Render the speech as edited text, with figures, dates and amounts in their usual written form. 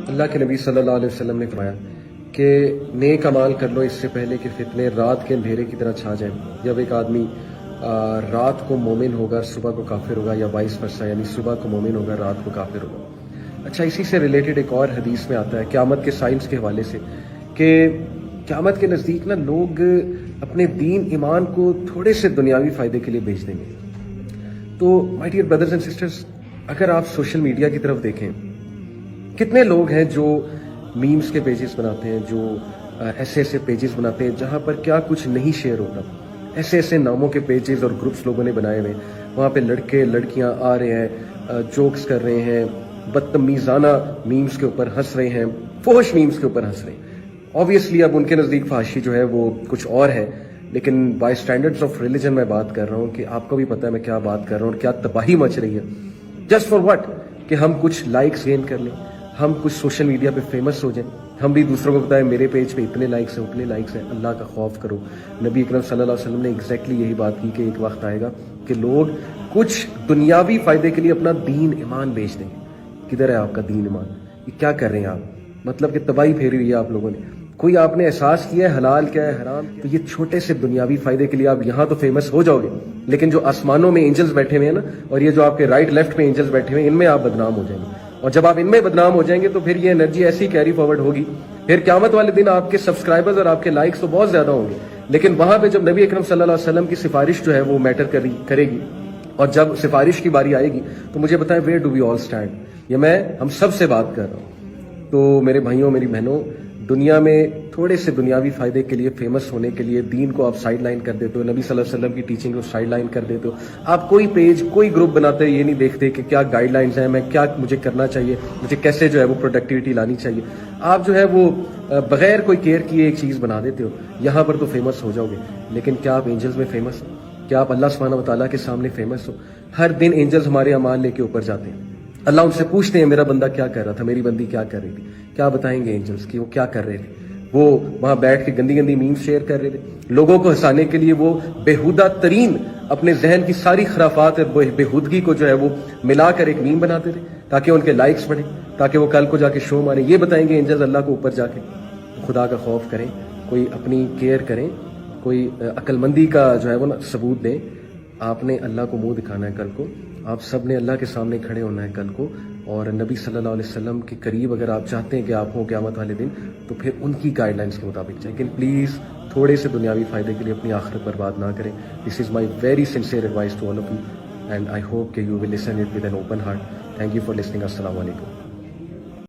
اللہ کے نبی صلی اللہ علیہ وسلم نے فرمایا کہ نیک اعمال کر لو اس سے پہلے کہ فتنے رات کے اندھیرے کی طرح چھا جائیں. جب ایک آدمی رات کو مومن ہوگا صبح کو کافر ہوگا، یا وائس ورسا، یعنی صبح کو مومن ہوگا رات کو کافر ہوگا. اچھا، اسی سے ریلیٹڈ ایک اور حدیث میں آتا ہے قیامت کے سائنس کے حوالے سے کہ قیامت کے نزدیک نا لوگ اپنے دین ایمان کو تھوڑے سے دنیاوی فائدے کے لیے بیچ دیں گے. تو my dear brothers and sisters, اگر آپ سوشل میڈیا کی طرف دیکھیں، کتنے لوگ ہیں جو میمز کے پیجز بناتے ہیں، جو ایسے ایسے پیجز بناتے ہیں جہاں پر کیا کچھ نہیں شیئر ہوتا. ایسے ایسے ناموں کے پیجز اور گروپس لوگوں نے بنائے ہوئے، وہاں پہ لڑکے لڑکیاں آ رہے ہیں، جوکس کر رہے ہیں، بدتمیزانہ میمز کے اوپر ہنس رہے ہیں، فحش میمز کے اوپر ہنس رہے ہیں. آبویسلی اب ان کے نزدیک فحاشی جو ہے وہ کچھ اور ہے، لیکن بائی اسٹینڈرڈس آف ریلیجن میں بات کر رہا ہوں کہ آپ کو بھی پتہ ہے میں کیا بات کر رہا ہوں اور کیا تباہی مچ رہی ہے. Just for what? کہ ہم کچھ لائکس گین کر لیں، ہم کچھ سوشل میڈیا پہ فیمس ہو جائیں، ہم بھی دوسروں کو بتائیں میرے پیج پہ اتنے لائکس ہیں اتنے لائکس ہیں. اللہ کا خوف کرو. نبی اکرم صلی اللہ علیہ وسلم نے ایگزیکٹلی یہی بات کی کہ ایک وقت آئے گا کہ لوگ کچھ دنیاوی فائدے کے لیے اپنا دین ایمان بیچ دیں گے. کدھر ہے آپ کا دین ایمان؟ یہ کیا کر رہے ہیں آپ؟ مطلب کہ تباہی پھیری ہوئی ہے آپ لوگوں نے. کوئی آپ نے احساس کیا ہے حلال کیا ہے حرام؟ تو یہ چھوٹے سے دنیاوی فائدے کے لیے آپ یہاں تو فیمس ہو جاؤ گے، لیکن جو آسمانوں میں اینجلز بیٹھے ہوئے ہیں نا، اور یہ جو آپ کے رائٹ لیفٹ میں اینجلز بیٹھے ہوئے ہیں، ان میں آپ بدنام ہو جائیں گے. اور جب آپ ان میں بدنام ہو جائیں گے تو پھر یہ انرجی ایسی کیری فارورڈ ہوگی، پھر قیامت والے دن آپ کے سبسکرائبرز اور آپ کے لائکس تو بہت زیادہ ہوں گے، لیکن وہاں پہ جب نبی اکرم صلی اللہ علیہ وسلم کی سفارش جو ہے وہ میٹر کرے گی، اور جب سفارش کی باری آئے گی تو مجھے بتائیں where do we all stand. یہ میں ہم سب سے بات کر رہا ہوں. تو میرے بھائیوں میری بہنوں، دنیا میں تھوڑے سے دنیاوی فائدے کے لیے فیمس ہونے کے لیے دین کو آپ سائڈ لائن کر دیتے ہو، نبی صلی اللہ علیہ وسلم کی ٹیچنگ کو سائڈ لائن کر دیتے ہو. آپ کوئی پیج کوئی گروپ بناتے یہ نہیں دیکھتے کہ کیا گائیڈ لائنز ہیں، میں کیا مجھے کرنا چاہیے، مجھے کیسے جو ہے وہ پروڈکٹیوٹی لانی چاہیے. آپ جو ہے وہ بغیر کوئی کیئر کیے ایک چیز بنا دیتے ہو. یہاں پر تو فیمس ہو جاؤ گے، لیکن کیا آپ اینجلز میں فیمس ہو؟ کیا آپ اللہ سبحانہ و تعالیٰ کے سامنے فیمس ہو؟ ہر دن اینجلز ہمارے اعمال لے کے اوپر جاتے ہیں. اللہ ان سے پوچھتے ہیں میرا بندہ کیا کر رہا تھا، میری بندی کیا کر رہی تھی. کیا بتائیں گے اینجلز کہ وہ کیا کر رہے تھے؟ وہ وہاں بیٹھ کے گندی گندی میمز شیئر کر رہے تھے. لوگوں کو ہنسانے کے لیے وہ بےہودہ ترین اپنے ذہن کی ساری خرافات اور بےہودگی کو جو ہے وہ ملا کر ایک میم بناتے تھے تاکہ ان کے لائکس بڑھیں، تاکہ وہ کل کو جا کے شو ماریں. یہ بتائیں گے اینجلز اللہ کو اوپر جا کے؟ خدا کا خوف کریں، کوئی اپنی کیئر کریں، کوئی عقل مندی کا جو ہے وہ نا ثبوت دیں. آپ نے اللہ کو منہ دکھانا ہے کل کو، آپ سب نے اللہ کے سامنے کھڑے ہونا ہے کل کو، اور نبی صلی اللہ علیہ وسلم کے قریب اگر آپ چاہتے ہیں کہ آپ ہوں قیامت والے دن، تو پھر ان کی گائیڈ لائنس کے مطابق چاہیے. لیکن پلیز تھوڑے سے دنیاوی فائدے کے لیے اپنی آخرت برباد نہ کریں. This is my very sincere advice to all of you, and I hope کہ you will listen it with an open heart. Thank you for listening. السلام علیکم.